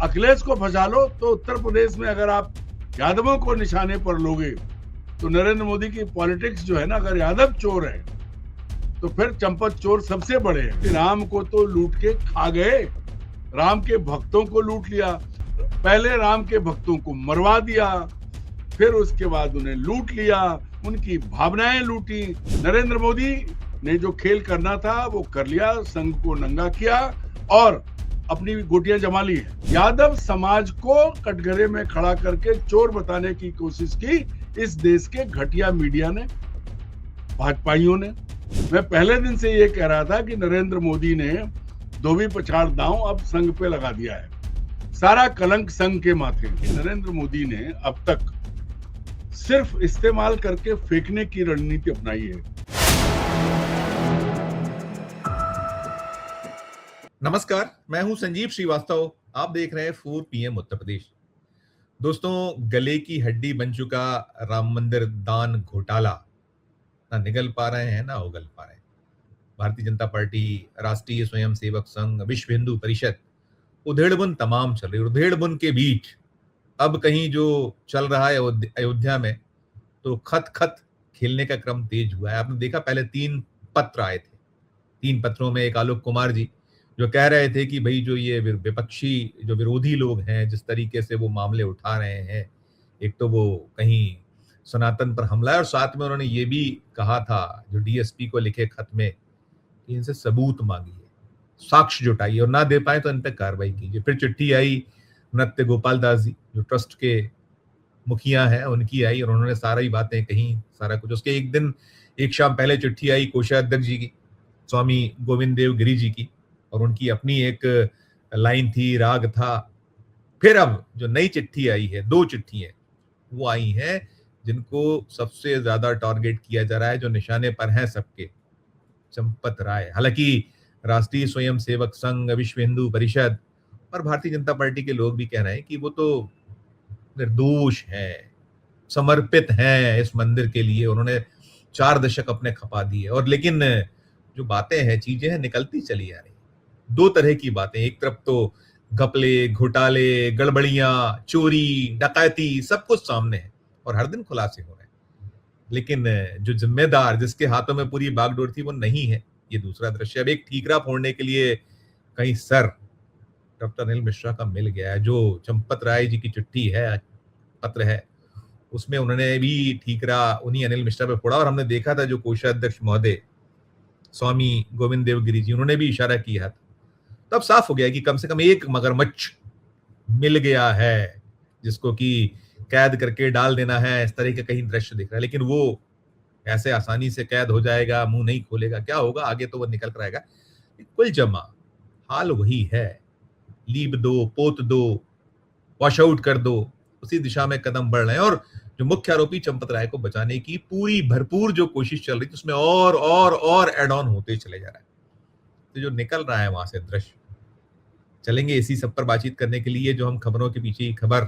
अखिलेश को फंसा लो तो उत्तर प्रदेश में अगर आप यादवों को निशाने पर लोगे तो नरेंद्र मोदी की पॉलिटिक्स जो है ना, अगर यादव चोर है तो फिर चंपत चोर सबसे बड़े हैं। राम को तो लूट के खा गए, राम के भक्तों को लूट लिया, पहले राम के भक्तों को मरवा दिया, फिर उसके बाद उन्हें लूट लिया, उनकी भावनाएं लूटी। नरेंद्र मोदी ने जो खेल करना था वो कर लिया, संघ को नंगा किया और अपनी गोटियां जमा ली है। यादव समाज को कटघरे में खड़ा करके चोर बताने की कोशिश की इस देश के घटिया मीडिया ने, भाजपाइयों ने। मैं पहले दिन से ये कह रहा था कि नरेंद्र मोदी ने धोबी पछाड़ दांव अब संघ पे लगा दिया है, सारा कलंक संघ के माथे। नरेंद्र मोदी ने अब तक सिर्फ इस्तेमाल करके फेंकने की रणनीति अपनाई है। नमस्कार, मैं हूं संजीव श्रीवास्तव। आप देख रहे हैं 4 PM उत्तर प्रदेश। दोस्तों, गले की हड्डी बन चुका राम मंदिर दान घोटाला ना निगल पा रहे हैं ना उगल पा रहे हैं। भारतीय जनता पार्टी, राष्ट्रीय स्वयंसेवक संघ, विश्व हिंदू परिषद, उधेड़बुन तमाम चल रही। उधेड़बुन के बीच अब कहीं जो चल रहा है अयोध्या में, तो खत खत खेलने का क्रम तेज हुआ है। आपने देखा, पहले 3 पत्र आए थे। 3 पत्रों में एक आलोक कुमार जी जो कह रहे थे कि भाई जो ये विपक्षी जो विरोधी लोग हैं, जिस तरीके से वो मामले उठा रहे हैं, एक तो वो कहीं सनातन पर हमला है, और साथ में उन्होंने ये भी कहा था जो डीएसपी को लिखे खत में कि इनसे सबूत मांगिए, साक्ष्य जुटाइए, और ना दे पाए तो इन पर कार्रवाई कीजिए। फिर चिट्ठी आई नृत्य गोपाल दास जी जो ट्रस्ट के मुखिया हैं, उनकी आई, और उन्होंने सारी बातें कही, सारा कुछ। उसके एक शाम पहले चिट्ठी आई कोषाध्यक्ष जी की, स्वामी गोविंद देव गिरी जी की, और उनकी अपनी एक लाइन थी, राग था। फिर अब जो नई चिट्ठी आई है, 2 चिट्ठियां वो आई हैं जिनको सबसे ज्यादा टारगेट किया जा रहा है, जो निशाने पर हैं सबके, चंपत राय। हालांकि राष्ट्रीय स्वयंसेवक संघ, विश्व हिंदू परिषद और भारतीय जनता पार्टी के लोग भी कह रहे हैं कि वो तो निर्दोष हैं, समर्पित हैं इस मंदिर के लिए, उन्होंने 4 दशक अपने खपा दिए। और लेकिन जो बातें हैं, चीजें हैं, निकलती चली आ रही। 2 तरह की बातें, एक तरफ तो घपले, घोटाले, गड़बड़ियां, चोरी, डकैती, सब कुछ सामने है और हर दिन खुलासे हो रहे हैं, लेकिन जो जिम्मेदार, जिसके हाथों में पूरी बागडोर थी, वो नहीं है। ये दूसरा दृश्य। अब एक ठीकरा फोड़ने के लिए कहीं सर डॉक्टर अनिल मिश्रा का मिल गया है। जो चंपत राय जी की चिट्ठी है, पत्र है, उसमें उन्होंने भी ठीकरा उन्हीं अनिल मिश्रा पे फोड़ा। और हमने देखा था जो कोषाध्यक्ष महोदय स्वामी गोविंद देव गिरी जी, उन्होंने भी इशारा किया था। तब साफ हो गया कि कम से कम एक मगरमच्छ मिल गया है जिसको कि कैद करके डाल देना है। इस तरह के कहीं दृश्य दिख रहा है, लेकिन वो ऐसे आसानी से कैद हो जाएगा, मुंह नहीं खोलेगा, क्या होगा आगे तो वो निकल कर आएगा। कुल जमा हाल वही है, लीब दो, पोत दो, वॉश आउट कर दो, उसी दिशा में कदम बढ़ रहे हैं। और जो मुख्य आरोपी चंपत राय को बचाने की पूरी भरपूर जो कोशिश चल रही थी, उसमें और एड ऑन होते चले जा रहा है। तो जो निकल रहा है वहां से दृश्य, चलेंगे इसी सब पर बातचीत करने के लिए। जो हम खबरों के पीछे ही खबर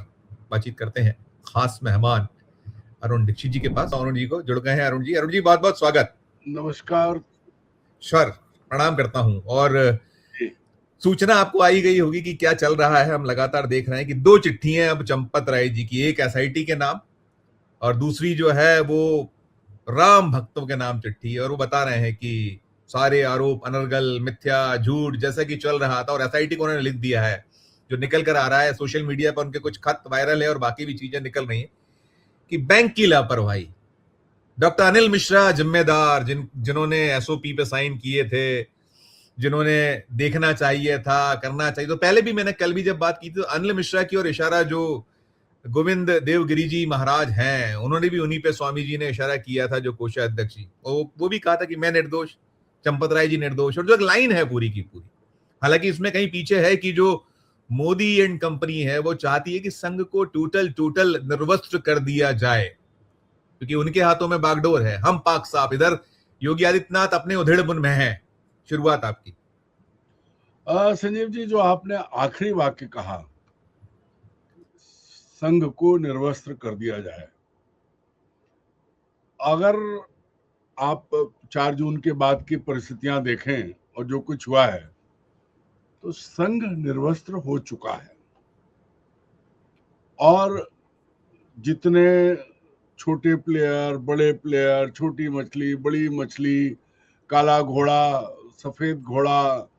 बातचीत करते हैं, खास मेहमान अरुण दीक्षित जी के पास। अरुण जी को जुड़ गए हैं। अरुण जी बहुत बहुत स्वागत। नमस्कार सर, प्रणाम करता हूं। और सूचना आपको आई गई होगी कि क्या चल रहा है। हम लगातार देख रहे हैं कि 2 चिट्ठियां अब चंपत राय जी की, एक एसआईटी के नाम और दूसरी जो है वो राम भक्तों के नाम चिट्ठी। और वो बता रहे हैं कि सारे आरोप अनर्गल, मिथ्या, झूठ, जैसा कि चल रहा था। और एसआईटी को उन्होंने लिख दिया है, जो निकल कर आ रहा है सोशल मीडिया पर, उनके कुछ खत वायरल है और बाकी भी चीजें निकल रही हैं कि बैंक की लापरवाही, डॉक्टर अनिल मिश्रा जिम्मेदार, जिन्होंने एसओपी पे साइन किए थे, जिन्होंने देखना चाहिए था, करना चाहिए। तो पहले भी मैंने कल भी जब बात की थी, तो अनिल मिश्रा की और इशारा जो गोविंद देवगिरी जी महाराज हैं, उन्होंने भी उन्हीं पे स्वामी जी ने इशारा किया था, जो कोषाध्यक्ष जी, वो भी कहा था कि मैं निर्दोष, चंपत राय जी निर्दोष। और जो एक लाइन है पूरी की पूरी, हालांकि इसमें कहीं पीछे है कि जो मोदी एंड कंपनी है वो चाहती है कि संघ को टोटल निर्वस्त्र कर दिया जाए, क्योंकि उनके हाथों में बागडोर है। हम पाक साफ, इधर योगी आदित्यनाथ अपने उधेड़बुन में है। शुरुआत आपकी। संजीव जी, जो आपने आखिरी वाक्य कहा, संघ को निर्वस्त्र कर दिया जाए, अगर आप 4 जून के बाद की परिस्थितियां देखें और जो कुछ हुआ है, तो संघ निर्वस्त्र हो चुका है। और जितने छोटे प्लेयर, बड़े प्लेयर, छोटी मछली, बड़ी मछली, काला घोड़ा, सफेद घोड़ा,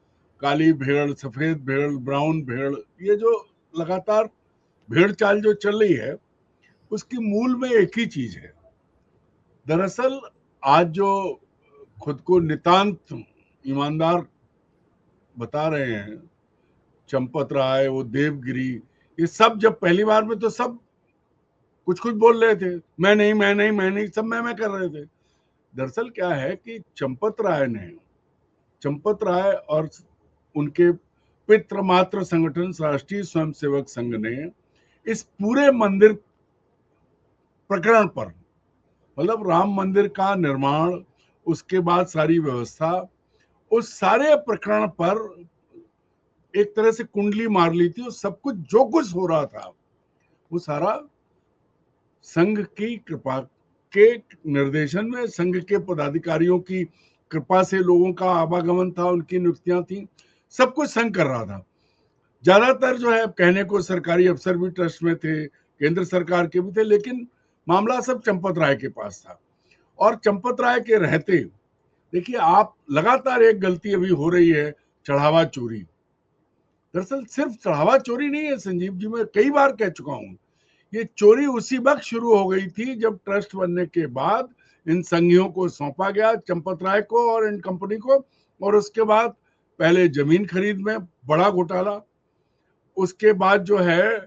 काली भेड़, सफेद भेड़, ब्राउन भेड़, ये जो लगातार भेड़ चाल जो चल रही है, उसकी मूल में एक ही चीज है। दरअसल आज जो खुद को नितांत ईमानदार बता रहे हैं, चंपत राय, वो देवगिरी, ये सब जब पहली बार में तो सब कुछ कुछ बोल रहे थे, मैं नहीं मैं नहीं मैं नहीं, सब मैं कर रहे थे। दरअसल क्या है कि चंपत राय और उनके पितृ मात्र संगठन राष्ट्रीय स्वयंसेवक संघ ने इस पूरे मंदिर प्रकरण पर, मतलब राम मंदिर का निर्माण, उसके बाद सारी व्यवस्था, उस सारे प्रकरण पर एक तरह से कुंडली मार ली थी। और सब कुछ जो कुछ हो रहा था वो सारा संघ की कृपा के निर्देशन में, संघ के पदाधिकारियों की कृपा से लोगों का आवागमन था, उनकी नियुक्तियां थी, सब कुछ संघ कर रहा था। ज्यादातर जो है कहने को सरकारी अफसर भी ट्रस्ट में थे, केंद्र सरकार के भी थे, लेकिन मामला सब चंपत राय के पास था। और चंपत राय के रहते, देखिए आप, लगातार एक गलती अभी हो रही है, चढ़ावा चोरी। दरअसल सिर्फ चढ़ावा चोरी नहीं है संजीव जी, मैं कई बार कह चुका हूं, ये चोरी उसी वक्त शुरू हो गई थी जब ट्रस्ट बनने के बाद इन संघियों को सौंपा गया, चंपत राय को और इन कंपनी को। और उसके बाद पहले जमीन खरीद में बड़ा घोटाला, उसके बाद जो है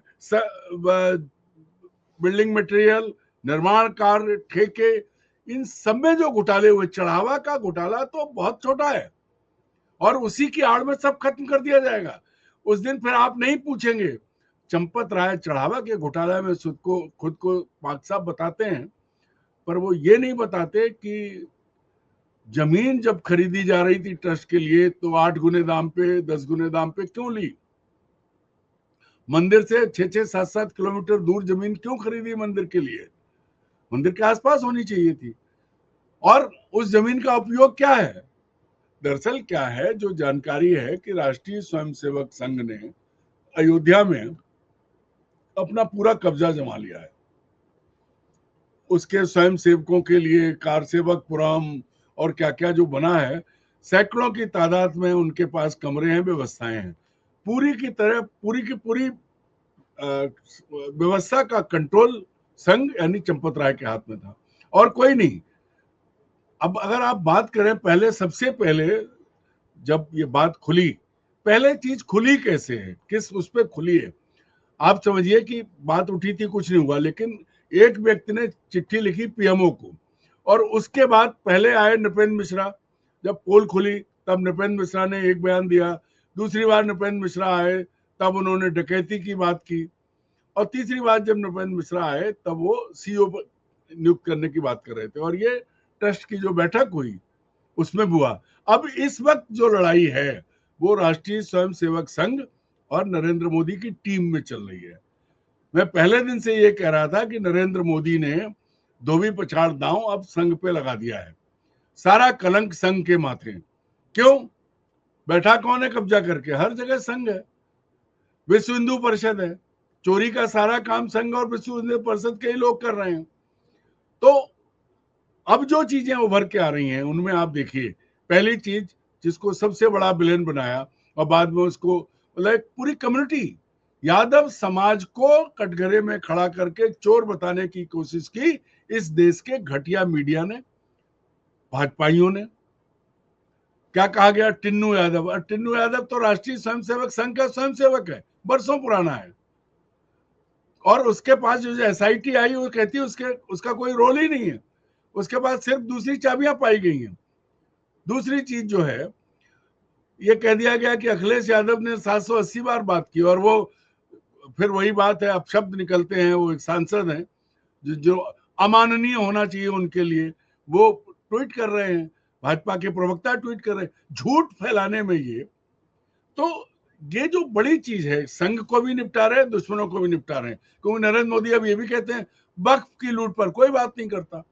बिल्डिंग मटेरियल, निर्माण कार्य, ठेके, इन सब में जो घोटाले हुए, चढ़ावा का घोटाला तो बहुत छोटा है और उसी की आड़ में सब खत्म कर दिया जाएगा। उस दिन फिर आप नहीं पूछेंगे। चंपत राय चढ़ावा के घोटाले में खुद को पाक साहब बताते हैं, पर वो ये नहीं बताते कि जमीन जब खरीदी जा रही थी ट्रस्ट के लिए तो 8 गुने दाम पे, 10 गुने दाम पे क्यों ली? मंदिर से 6-6, 7-7 किलोमीटर दूर जमीन क्यों खरीदी मंदिर के लिए? मंदिर के आसपास होनी चाहिए थी। और उस जमीन का उपयोग क्या है? दरअसल क्या है, जो जानकारी है कि राष्ट्रीय स्वयंसेवक संघ ने अयोध्या में अपना पूरा कब्जा जमा लिया है। उसके स्वयं सेवकों के लिए कारसेवकपुरम और क्या क्या जो बना है, सैकड़ों की तादाद में उनके पास कमरे हैं, व्यवस्थाएं हैं। पूरी की तरह पूरी की पूरी व्यवस्था का कंट्रोल संघ यानी चंपत राय के हाथ में था और कोई नहीं। अब अगर आप बात करें, पहले, सबसे पहले जब ये बात खुली, पहले चीज खुली कैसे है, किस उस पर खुली है, आप समझिए कि बात उठी थी, कुछ नहीं हुआ, लेकिन एक व्यक्ति ने चिट्ठी लिखी पीएमओ को और उसके बाद पहले आए नृपेंद्र मिश्रा। जब पोल खुली तब नृपेंद्र मिश्रा ने एक बयान दिया, दूसरी बार नृपेंद्र मिश्रा आए तब उन्होंने डकैती की बात की, और तीसरी बार जब नृपेंद्र मिश्रा आए तब वो सीईओ नियुक्त करने की बात कर रहे थे। और ये ट्रस्ट की जो बैठक हुई उसमें हुआ। अब इस वक्त जो लड़ाई है वो राष्ट्रीय स्वयंसेवक संघ और नरेंद्र मोदी की टीम में चल रही है। मैं पहले दिन से ये कह रहा था कि नरेंद्र मोदी ने धोबी पछाड़ दांव अब संघ पे लगा दिया है, सारा कलंक संघ के माथे। क्यों? बैठा कौन है कब्जा करके? हर जगह संघ है, विश्व हिंदू परिषद है, चोरी का सारा काम संघ और विश्व हिंदू परिषद के ही लोग कर रहे हैं। तो अब जो चीजें उभर के आ रही हैं उनमें आप देखिए, पहली चीज जिसको सबसे बड़ा विलेन बनाया और बाद में उसको, मतलब पूरी कम्युनिटी, यादव समाज को कटघरे में खड़ा करके चोर बताने की कोशिश की इस देश के घटिया मीडिया ने, भाजपाइयों ने। क्या कहा गया? टिन्नू यादव। और टिन्नू यादव तो राष्ट्रीय स्वयंसेवक संघ का स्वयंसेवक है, बरसों पुराना है। और उसके पास जो एसआईटी आई वो कहती है उसका कोई रोल ही नहीं है, उसके पास सिर्फ दूसरी चाबियां पाई गई हैं। दूसरी चीज जो है, ये कह दिया गया कि अखिलेश यादव ने 780 बार बात की, और वो फिर वही बात है, अपशब्द निकलते हैं। वो एक सांसद हैं जो अमाननीय होना चाहिए उनके लिए, वो ट्वीट कर रहे हैं, भाजपा के प्रवक्ता ट्वीट कर रहे हैं, झूठ फैलाने में ये जो बड़ी चीज है, संघ को भी निपटा रहे हैं, दुश्मनों को भी निपटा रहे हैं। क्योंकि नरेंद्र मोदी अब ये भी कहते हैं वक्फ की लूट पर कोई बात नहीं करता।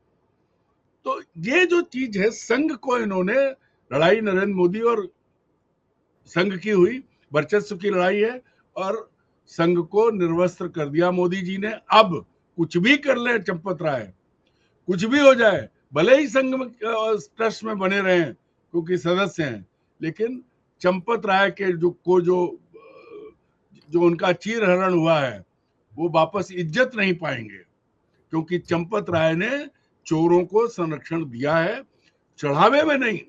तो ये जो चीज है, संघ को इन्होंने, लड़ाई नरेंद्र मोदी और संघ की हुई, वर्चस्व की लड़ाई है। और संघ को निर्वस्त्र कर दिया मोदी जी ने। अब कुछ भी कर ले चंपत राय, कुछ भी हो जाए, भले ही संघ में ट्रस्ट में बने रहे क्योंकि सदस्य हैं, लेकिन चंपत राय के जो उनका चीरहरण हुआ है वो वापस इज्जत नहीं पाएंगे, क्योंकि चंपत राय ने चोरों को संरक्षण दिया है, चढ़ावे में नहीं,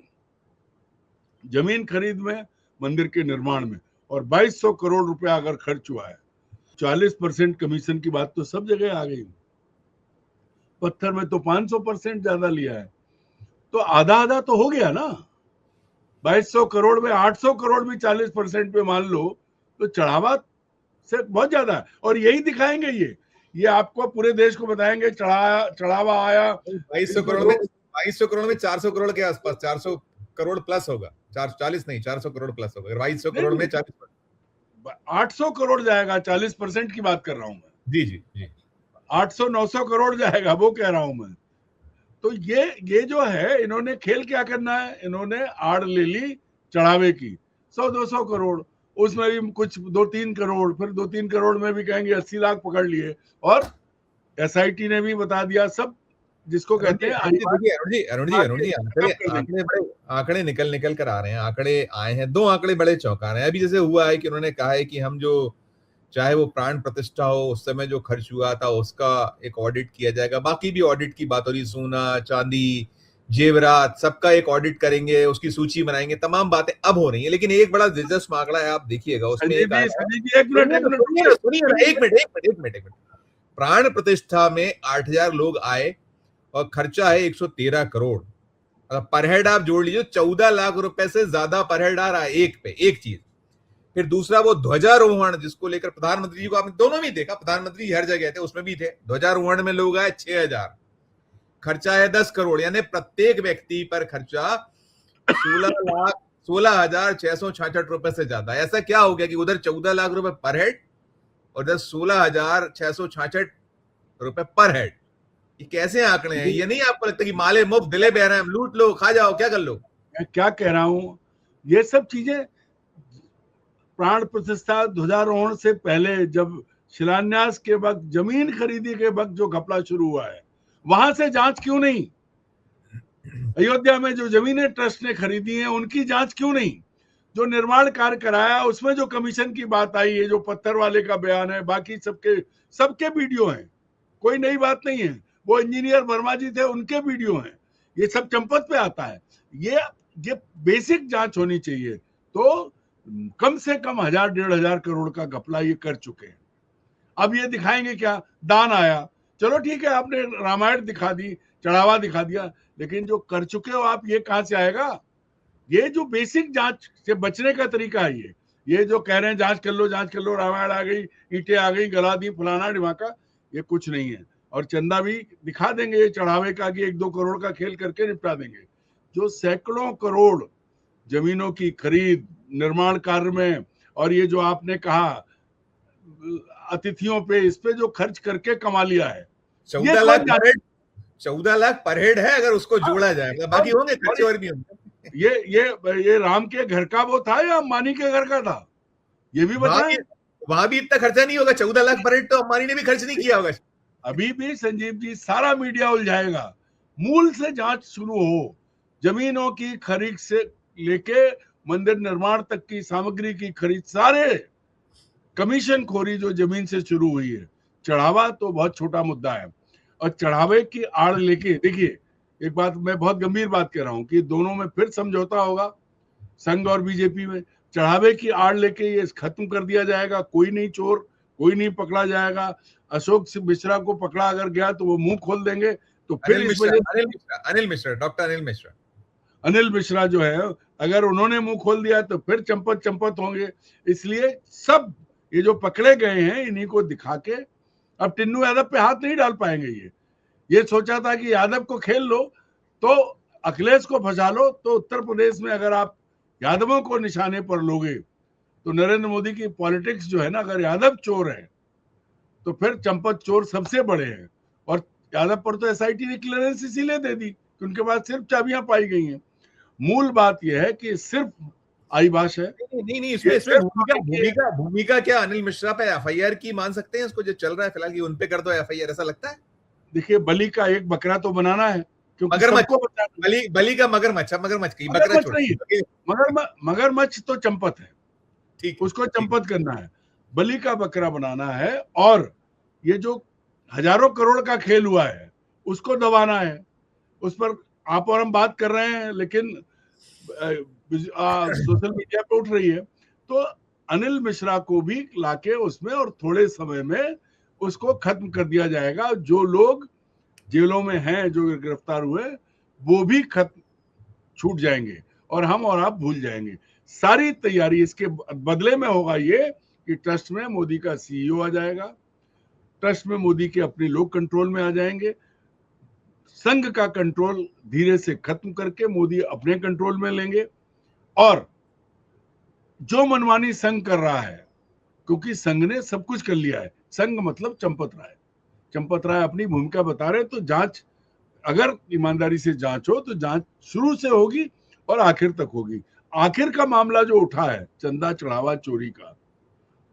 जमीन खरीद में, मंदिर के निर्माण में। और 2200 करोड़ रुपया अगर खर्च हुआ है, 40% कमीशन की बात तो सब जगह आ गई। पत्थर में तो 500% ज्यादा लिया है, तो आधा आधा तो हो गया ना। 2200 करोड़ में 800 करोड़ भी 40% पे मान लो तो चढ़ावा से बहुत ज्यादा है। और यही दिखाएंगे ये आपको पूरे देश को बताएंगे चढ़ावा आया 2200 करोड़ में 400 करोड़ के आसपास, 400 करोड़ प्लस होगा, 40 नहीं 400 करोड़ प्लस होगा। 2200 करोड़ में 40, 800 करोड़ जाएगा, 40% की बात कर रहा हूं मैं। जी जी जी, 800-900 करोड़ जाएगा, वो कह रहा हूं मैं। तो ये जो है, इन्होंने खेल क्या करना है, इन्होंने आड़ ले ली चढ़ावे की 100-200 करोड़, उसमें भी कुछ 2-3 करोड़, फिर 2-3 करोड़ में भी कहेंगे 80 लाख पकड़ लिए। और एसआईटी ने भी बता दिया सब, जिसको कहते हैं अरुण जी आंकड़े निकल कर आ रहे हैं। आंकड़े आए हैं, 2 आंकड़े बड़े चौंका रहे हैं। अभी जैसे हुआ है कि उन्होंने कहा है कि हम जो चाहे वो प्राण प्रतिष्ठा हो, उस समय जो खर्च हुआ था उसका एक ऑडिट किया जाएगा। बाकी भी ऑडिट की बात हो रही, सोना चांदी जेवरात सबका एक ऑडिट करेंगे, उसकी सूची बनाएंगे, तमाम बातें अब हो रही है। लेकिन एक बड़ा दिलचस्प आंकड़ा है, आप देखिएगा उसमें एक मिनट, प्राण प्रतिष्ठा में 8000 लोग आए और खर्चा है 113 करोड़। पर हेड आप जोड़ लीजिए, 14 लाख रुपए से ज्यादा पर हेड आ रहा है एक चीज। फिर दूसरा वो ध्वजारोहण, जिसको लेकर प्रधानमंत्री जी को आपने दोनों में देखा, प्रधानमंत्री हर जगह थे, उसमें भी थे। ध्वजारोहण में लोग आए 6000, खर्चा है 10 करोड़, यानी प्रत्येक व्यक्ति पर खर्चा 16,666 रुपए से ज्यादा। ऐसा क्या हो गया कि उधर 14 लाख रुपए पर हेड और इधर 16,666 रुपए पर हेड? ये कैसे आंकड़े हैं? ये नहीं आपको लगता कि माले मुफ्त दिले बहराम, लूट लो, खा जाओ, क्या कर लो? मैं क्या कह रहा हूं, ये सब चीजें प्राण प्रतिष्ठा ध्वजारोहण से पहले, जब शिलान्यास के वक्त, जमीन खरीदी के वक्त जो घपला शुरू हुआ है, वहां से जांच क्यों नहीं? अयोध्या में जो जमीनें ट्रस्ट ने खरीदी हैं, उनकी जांच क्यों नहीं? जो निर्माण कार्य कराया उसमें जो कमीशन की बात आई है, जो पत्थर वाले का बयान है, बाकी सबके वीडियो हैं, कोई नई बात नहीं है। वो इंजीनियर वर्मा जी थे, उनके वीडियो हैं, ये सब चंपत पे आता है। ये बेसिक जांच होनी चाहिए। तो कम से कम 1000-1500 करोड़ का घपला ये कर चुके हैं। अब ये दिखाएंगे क्या? दान आया, चलो ठीक है, आपने रामायण दिखा दी, चढ़ावा दिखा दिया, लेकिन जो कर चुके हो आप, ये कहां से आएगा? ये जो बेसिक जांच से बचने का तरीका है, ये जो कह रहे हैं जांच कर लो, रामायण आ गई, ईंटें आ गई, गला दी, फलाना ढिमाका, ये कुछ नहीं है। और चंदा भी दिखा देंगे ये चढ़ावे का कि 1-2 करोड़ का खेल करके निपटा देंगे। जो सैकड़ों करोड़ जमीनों की खरीद, निर्माण कार्य में, और ये जो आपने कहा अतिथियों पे, इस पे जो खर्च करके कमा लिया है, 14 लाख पर हेड है अगर उसको जोड़ा जाए, बाकी होंगे खर्चे और भी होंगे। ये राम के घर का वो था या अंबानी के घर का था? ये भी बताएं। वहां भी इतना खर्चा नहीं होगा, 14 लाख पर हेड तो अंबानी ने भी खर्च नहीं किया होगा। अभी भी संजीव जी, सारा मीडिया उलझाएगा। मूल से जांच शुरू हो, जमीनों की खरीद से लेके मंदिर निर्माण तक की सामग्री की खरीद, सारे कमीशन खोरी जो जमीन से शुरू हुई है। चढ़ावा तो बहुत छोटा मुद्दा है, और चढ़ावे की आड़ लेके, देखिए एक बात मैं बहुत गंभीर बात कह रहा हूं कि दोनों में फिर समझौता होगा, संघ और बीजेपी में। चढ़ावे की आड़ लेके ये खत्म कर दिया जाएगा, कोई नहीं चोर, कोई नहीं पकड़ा जाएगा। अशोक मिश्रा को पकड़ा अगर गया तो वो मुंह खोल देंगे। तो फिर इस वजह डॉक्टर अनिल मिश्रा जो है, अगर उन्होंने मुंह खोल दिया तो फिर चंपत होंगे। इसलिए सब ये जो पकड़े गए हैं, इन्हीं को दिखा के अब टिन्नू यादव पे हाथ नहीं डाल पाएंगे। ये सोचा था कि यादव को खेल लो तो अखिलेश को फंसा लो, तो उत्तर प्रदेश में अगर आप यादवों को निशाने पर लोगे तो नरेंद्र मोदी की पॉलिटिक्स जो है ना, अगर यादव चोर है तो फिर चंपत चोर सबसे बड़े हैं। और यादव पर तो एसआईटी ने क्लियरेंस इसीलिए दे दी कि उनके पास सिर्फ चाबियां पाई गई हैं। मूल बात यह है कि सिर्फ आईबाश है। नहीं नहीं, ये इसमें सिर्फ भूमिका अभी की है। भूमिका भूमिका क्या अनिल मिश्रा पे एफआईआर की मान सकते हैं इसको, जो चल रहा है फिलहाल, कि उन पे कर दो एफआईआर, ऐसा लगता है? देखिए, बलि का एक बकरा तो बनाना है, क्योंकि मगरमच्छ, सबको बचाना है। बलि बलि का मगरमच्छ, अब मगरमच्छ की बकरा मगरमच्छ छोड़, नहीं है, ठीक मगरमच्छ तो चंपत है, है उसको ठीक। चंपत करना है। बलि का बकरा बनाना है, और ये जो हजारों करोड़ का खेल हुआ है उसको दबाना है। उस पर आप और हम बात कर रहे हैं, लेकिन सोशल मीडिया पे उठ रही है। तो अनिल मिश्रा को भी लाके उसमें, और थोड़े समय में उसको खत्म कर दिया जाएगा। जो लोग जेलों में हैं, जो गिरफ्तार हुए, वो भी खत्म, छूट जाएंगे, और हम और आप भूल जाएंगे। सारी तैयारी इसके बदले में होगा ये कि ट्रस्ट में मोदी का सीईओ आ जाएगा, ट्रस्ट में मोदी के अपने लोग कंट्रोल में आ जाएंगे, संघ का कंट्रोल धीरे से खत्म करके मोदी अपने कंट्रोल में लेंगे, और जो मनमानी संघ कर रहा है, क्योंकि संघ ने सब कुछ कर लिया है, संघ मतलब चंपत राय अपनी भूमिका बता रहे, तो जांच, अगर ईमानदारी से जांच हो तो जांच शुरू से होगी और आखिर तक होगी। आखिर का मामला जो उठा है चंदा चढ़ावा चोरी का,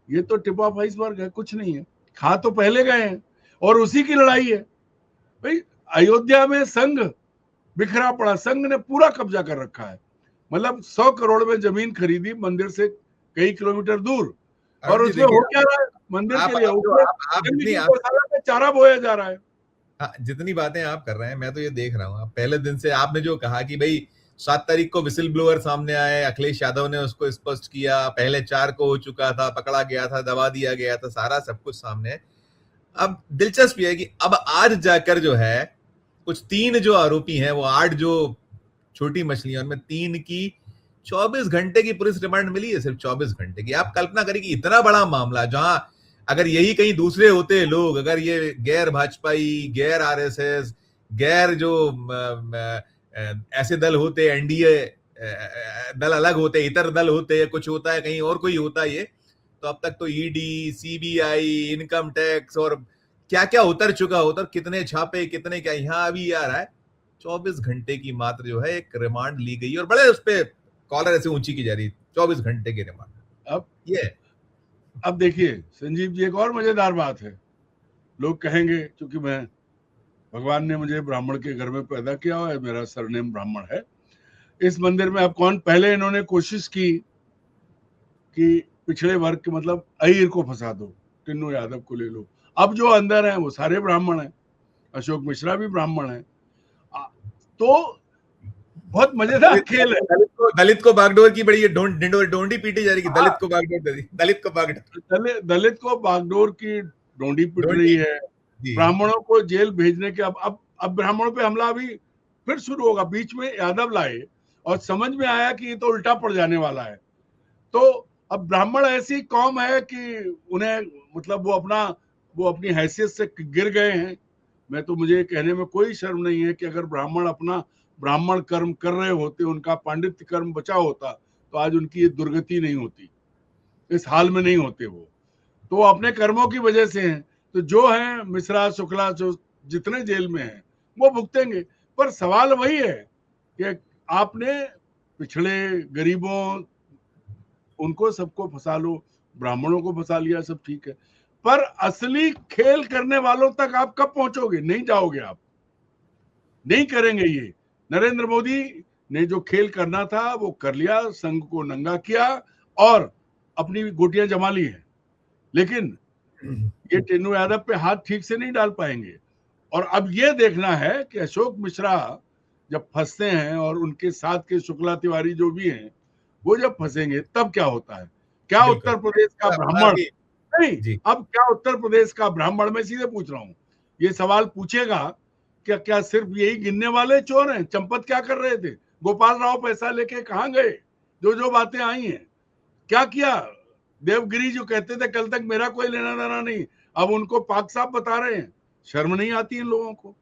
ये तो टिप ऑफ आइसबर्ग है, कुछ नहीं है। खा तो पहले गए हैं, और उसी की लड़ाई है भाई। अयोध्या में संघ बिखरा पड़ा, संघ ने पूरा कब्जा कर रखा है। मतलब 100 करोड़ में जमीन खरीदी मंदिर से कई किलोमीटर दूर, और अरुण जी उसमें देखिए, हो क्या रहा है मंदिर आप के लिए, आप जो उसमें आप गंदगी जितनी की आप गौशाला में चारा बोया जा रहा है। हाँ, जितनी बातें आप कर रहे हैं, मैं तो ये देख रहा हूँ, आप पहले दिन से आपने जो कहा कि भाई 7 तारीख को विसिल ब्लोअर सामने आए, अखिलेश यादव ने उसको स्पष्ट किया, पहले 4 को हो चुका था, पकड़ा गया था, दबा दिया गया था, सारा सब कुछ सामने है। अब दिलचस्प ये है कि अब आज जाकर जो है कुछ 3 जो आरोपी हैं, वो 8 जो छोटी मछलियां, उनमें 3 की 24 घंटे की पुलिस रिमांड मिली है, सिर्फ 24 घंटे की। आप कल्पना करें कि इतना बड़ा मामला, जहां अगर यही कहीं दूसरे होते लोग, अगर ये गैर भाजपाई, गैर आरएसएस, गैर जो ऐसे दल होते, एनडीए दल अलग होते, इतर दल होते, कुछ होता है कहीं और कोई होता ये, तो अब तक तो ईडी, सीबीआई, इनकम टैक्स और क्या क्या उतर चुका होता, कितने छापे, कितने क्या। यहां अभी आ रहा है 24 घंटे की मात्र जो है एक रिमांड ली गई, और बड़े उस पर कॉलर ऐसे ऊंची की जा रही, 24 घंटे की रिमांड। अब ये अब देखिए संजीव जी, एक और मजेदार बात है। लोग कहेंगे, क्योंकि मैं, भगवान ने मुझे ब्राह्मण के घर में पैदा किया है, मेरा सरनेम ब्राह्मण है। इस मंदिर में अब कौन, पहले इन्होंने कोशिश की कि पिछड़े वर्ग के, मतलब अहीर को फंसा दो, टिन्नू यादव को ले लो। अब जो अंदर है वो सारे ब्राह्मण हैं, अशोक मिश्रा भी ब्राह्मण है। तो बहुत मजेदार खेल है। दलित को बागडोर की बड़ी डोंडी पीटी जा रही है, दलित को बागडोर दे दी, दलित को बागडोर, दलित को बागडोर की डोंडी पिट रही डोंडी है, जी। ब्राह्मणों को जेल भेजने के, अब ब्राह्मणों पे हमला अभी फिर शुरू होगा। बीच में यादव लाए, और समझ में आया कि ये तो उल्टा पड़ जाने वाला है। तो अब ब्राह्मण ऐसी कौम है कि उन्हें, मतलब वो अपनी हैसियत से गिर गए हैं। मैं तो, मुझे कहने में कोई शर्म नहीं है कि अगर ब्राह्मण अपना ब्राह्मण कर्म कर रहे होते, उनका पांडित्य कर्म बचा होता, तो आज उनकी ये दुर्गति नहीं होती, इस हाल में नहीं होते वो। तो अपने कर्मों की वजह से हैं। तो जो हैं मिश्रा, शुक्ला, जो जितने जेल में हैं वो भुगतेंगे। पर सवाल वही है कि आपने पिछड़े, गरीबों, उनको सबको फंसा लो, ब्राह्मणों को फंसा लिया, सब ठीक है, पर असली खेल करने वालों तक आप कब पहुंचोगे? नहीं जाओगे आप, नहीं करेंगे ये। नरेंद्र मोदी ने जो खेल करना था वो कर लिया, संघ को नंगा किया और अपनी गोटियां जमा ली है, लेकिन ये टिन्नू यादव पे हाथ ठीक से नहीं डाल पाएंगे। और अब ये देखना है कि अशोक मिश्रा जब फंसते हैं, और उनके साथ के शुक्ला तिवारी जो भी हैं, वो जब फंसेंगे तब क्या होता है। क्या बिल्कुल उत्तर प्रदेश का ब्राह्मण, नहीं, जी। अब क्या उत्तर प्रदेश का ब्राह्मण, मैं सीधे पूछ रहा हूं, ये सवाल पूछेगा क्या क्या सिर्फ यही गिनने वाले चोर हैं? चंपत क्या कर रहे थे? गोपाल राव पैसा लेके कहां गए? जो जो बातें आई हैं, क्या किया? देवगिरी जो कहते थे कल तक मेरा कोई लेना देना नहीं, अब उनको पाक साहब बता रहे हैं। शर्म नहीं आती इन लोगों को?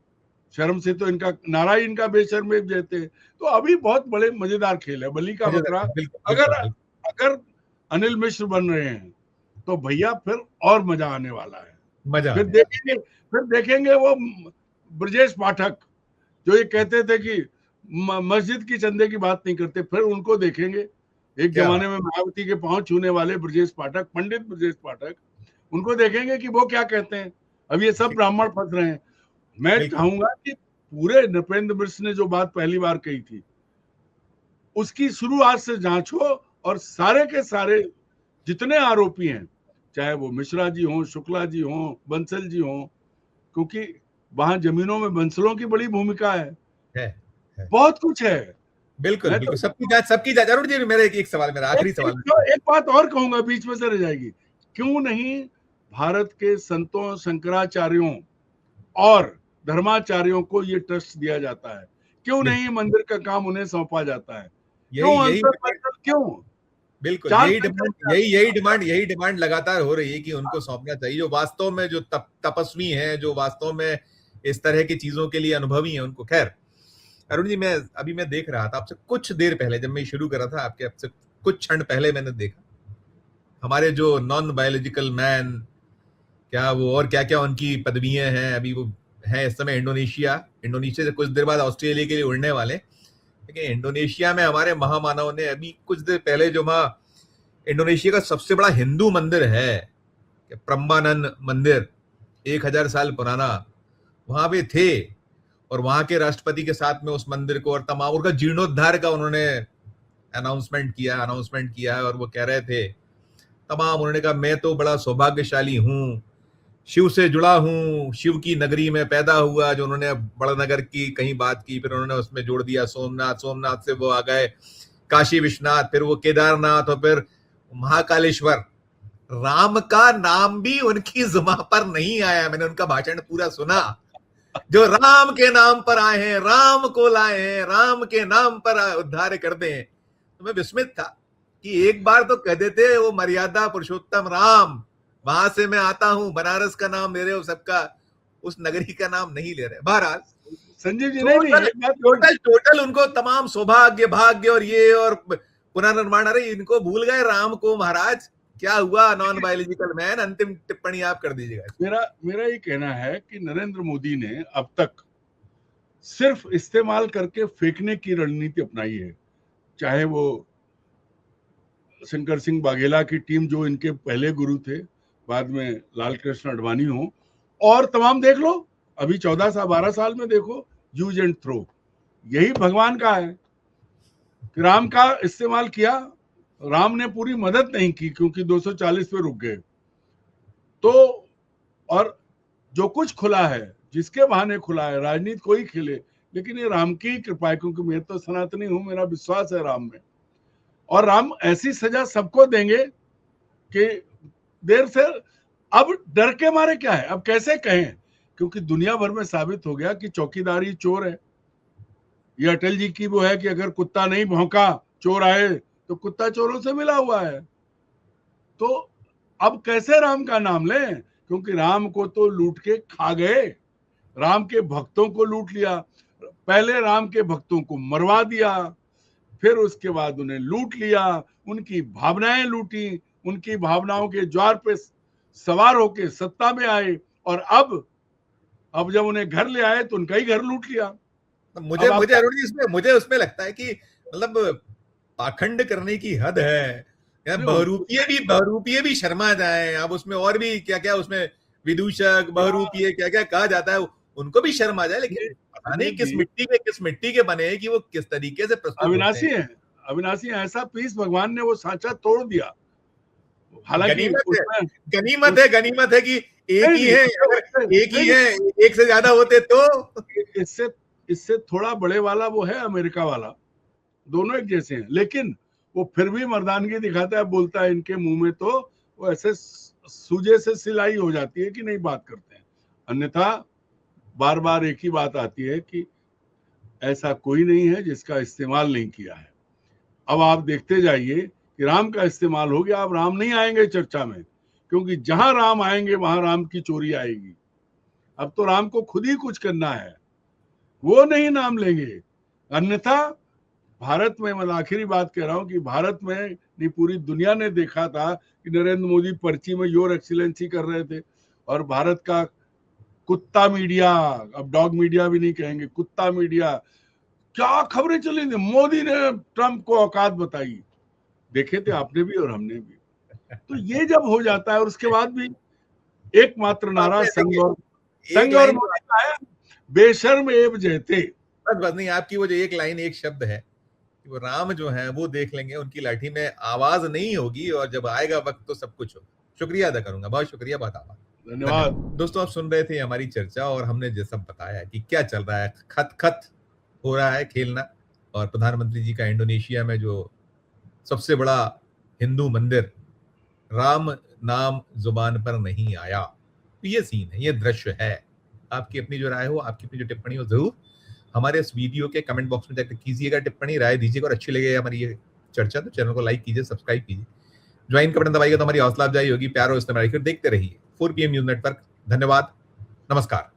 शर्म से तो इनका नारा ही इनका बेशर्म देते हैं। तो अभी बहुत बड़े मजेदार खेल है, बलि का बकरा। अगर अगर अनिल मिश्र बन रहे हैं तो भैया फिर और मजा आने वाला है। मजा फिर देखेंगे वो ब्रजेश पाठक जो ये कहते थे कि मस्जिद की चंदे की बात नहीं करते, फिर उनको देखेंगे एक क्या जमाने में मायावती के पांव छूने वाले ब्रजेश पाठक, पंडित ब्रजेश पाठक, उनको देखेंगे कि वो क्या कहते हैं। अब ये सब ब्राह्मण फंस रहे हैं। मैं बिल्कुल चाहूंगा कि पूरे नृपेंद्र मिश्र ने जो बात पहली बार कही थी, उसकी शुरुआत से जांच हो, और सारे के सारे जितने आरोपी हैं, चाहे वो मिश्रा जी हों, शुक्ला जी हों, बंसल जी हों, क्योंकि वहां जमीनों में बंसलों की बड़ी भूमिका है, है। बहुत कुछ है। बिल्कुल मैं तो बिल्कुल, सबकी जांच। अरुण जी, मेरा एक सवाल, मेरा आखिरी सवाल। एक बात और कहूंगा, बीच में से रह जाएगी, क्यों नहीं भारत के संतों, शंकराचार्यों और धर्माचार्यों को ये ट्रस्ट दिया जाता है? क्यों नहीं बिल्कुल, मंदिर का काम उन्हें सौंपा जाता है? यही क्यों यही अंतर डिमांड, मंडल, क्यों बिल्कुल चार यही पंचायत डिमांड, यही डिमांड लगातार हो रही है कि उनको सौंपना चाहिए, जो वास्तव में जो तपस्वी हैं, जो वास्तव में इस तरह की चीजों के लिए अनुभवी हैं उनको। खैर अरुण जी, मैं देख रहा था आपसे कुछ देर पहले, जब मैं शुरू कर रहा था आपसे कुछ क्षण पहले, मैंने देखा हमारे जो नॉन बायोलॉजिकल मैन, क्या वो और क्या क्या उनकी पदवियां हैं, अभी वो है इस समय इंडोनेशिया से कुछ देर बाद ऑस्ट्रेलिया के लिए उड़ने वाले। लेकिन इंडोनेशिया में हमारे महामानव ने अभी कुछ देर पहले, जो वहां इंडोनेशिया का सबसे बड़ा हिंदू मंदिर है, प्रम्बानन मंदिर, 1000 साल पुराना, वहां पे थे, और वहां के राष्ट्रपति के साथ में उस मंदिर को और तमाम उसका जीर्णोद्धार का उन्होंने अनाउंसमेंट किया है। और वो कह रहे थे तमाम, उन्होंने कहा मैं तो बड़ा सौभाग्यशाली हूं, शिव से जुड़ा हूं, शिव की नगरी में पैदा हुआ, जो उन्होंने बड़नगर की कहीं बात की, फिर उन्होंने उसमें जोड़ दिया सोमनाथ से वो आ गए काशी विश्वनाथ, फिर वो केदारनाथ, और फिर महाकालेश्वर। राम का नाम भी उनकी जुबान पर नहीं आया। मैंने उनका भाषण पूरा सुना। जो राम के नाम पर आए हैं, राम को लाए हैं, राम के नाम पर उद्धार कर दें। तो मैं विस्मित था कि एक बार तो कह देते वो मर्यादा पुरुषोत्तम राम, वहां से मैं आता हूं, बनारस का नाम ले रहे हो सबका, उस नगरी का नाम नहीं ले रहे। बहरहाल संजीव जी, नहीं, एक बात टोटल उनको तमाम सौभाग्य, भाग्य और ये और पुनर्निर्माण, अरे इनको भूल गए राम को। महाराज क्या हुआ नॉन बायोलॉजिकल मैन? अंतिम टिप्पणी आप कर दीजिएगा। मेरा ये कहना है कि नरेंद्र मोदी ने अब तक सिर्फ इस्तेमाल करके फेंकने की रणनीति अपनाई है। चाहे वो शंकर सिंह वाघेला की टीम, जो इनके पहले गुरु थे, बाद में लाल कृष्ण आडवाणी हो, और तमाम देख लो, अभी 12 साल में देखो, यूज एंड थ्रो। यही भगवान का है कि राम का इस्तेमाल किया, राम ने पूरी मदद नहीं की क्योंकि 240 पे रुक गए। तो और जो कुछ खुला है, जिसके बहाने खुला है, राजनीति कोई खेले, लेकिन ये राम की कृपा है, क्योंकि मैं तो सनातनी हूं, मेरा विश्वास है राम में, और राम ऐसी सजा सबको देंगे कि देर से। अब डर के मारे क्या है, अब कैसे कहें, क्योंकि दुनिया भर में साबित हो गया कि चौकीदारी चोर है। ये अटल जी की वो है कि अगर कुत्ता नहीं भौंका, चोर आए, तो कुत्ता चोरों से मिला हुआ है। तो अब कैसे राम का नाम लें, क्योंकि राम को तो लूट के खा गए, राम के भक्तों को लूट लिया, पहले राम के भक्तों को मरवा दिया, फिर उसके बाद उन्हें लूट लिया, उनकी भावनाएं लूटी, उनकी भावनाओं के ज्वार पे सवार होके सत्ता में आए, और अब जब उन्हें घर ले आए तो उनका ही घर लूट लिया। मुझे अरुण जी, मुझे उसमें लगता है कि मतलब पाखंड करने की हद है। बहरूपिये भी शर्मा जाए। अब उसमें और भी क्या क्या, उसमें विदूषक, बहरूपिये, क्या क्या कहा जाता है, उनको भी शर्म आ जाए। लेकिन पता नहीं किस मिट्टी के बने कि वो किस तरीके से प्रस्तुत होते हैं। अविनाशी है। ऐसा पीस भगवान ने वो सांचा तोड़ दिया। हालांकि गनीमत है कि एक ही है, अगर एक ही है, एक से ज्यादा होते तो। इससे थोड़ा बड़े वाला वो है अमेरिका वाला, दोनों एक जैसे हैं, लेकिन वो फिर भी मर्दानगी दिखाता है, बोलता है, इनके मुंह में तो वो ऐसे सूजे से सिलाई हो जाती है कि नहीं बात करते हैं। अन्यथा बार बार एक ही बात आती है कि ऐसा कोई नहीं है जिसका इस्तेमाल नहीं किया है। अब आप देखते जाइए कि राम का इस्तेमाल हो गया, अब राम नहीं आएंगे चर्चा में, क्योंकि जहां राम आएंगे वहां राम की चोरी आएगी। अब तो राम को खुद ही कुछ करना है, वो नहीं नाम लेंगे। अन्यथा भारत में, मैं आखिरी बात कह रहा हूं कि भारत में नहीं, पूरी दुनिया ने देखा था कि नरेंद्र मोदी पर्ची में योर एक्सीलेंसी कर रहे थे, और भारत का कुत्ता मीडिया, अब डॉग मीडिया भी नहीं कहेंगे, कुत्ता मीडिया, क्या खबरें चली थी, मोदी ने ट्रंप को औकात बताई। देखे थे आपने भी और हमने भी। तो ये जब हो जाता है और उसके बाद भी एकमात्र नारा संघ और मोदी का है, बेशर्म एब जयते। बस नहीं, आपकी वो जो एक लाइन एक शब्द है कि वो राम जो है वो देख लेंगे, उनकी लाठी में आवाज नहीं होगी और जब आएगा वक्त तो सब कुछ होगा। शुक्रिया अदा करूंगा, बहुत शुक्रिया, बहुत आभार, धन्यवाद। दोस्तों आप सुन रहे थे हमारी चर्चा और हमने जैसा बताया कि क्या चल रहा है, खत खत हो रहा है खेलना। और प्रधानमंत्री जी का इंडोनेशिया में जो सबसे बड़ा हिंदू मंदिर, राम नाम जुबान पर नहीं आया, तो ये सीन है, ये दृश्य है। आपकी अपनी जो राय हो, आपकी अपनी जो टिप्पणी हो, जरूर हमारे इस वीडियो के कमेंट बॉक्स में जाकर कीजिएगा टिप्पणी, राय दीजिएगा। और अच्छी लगे हमारी ये चर्चा तो चैनल को लाइक कीजिए, सब्सक्राइब कीजिए, ज्वाइन का बटन दबाइएगा तो हमारी हौसला अफजाई होगी। प्यार और इस्तेमाल देखते रहिए 4 PM न्यूज नेटवर्क। धन्यवाद, नमस्कार।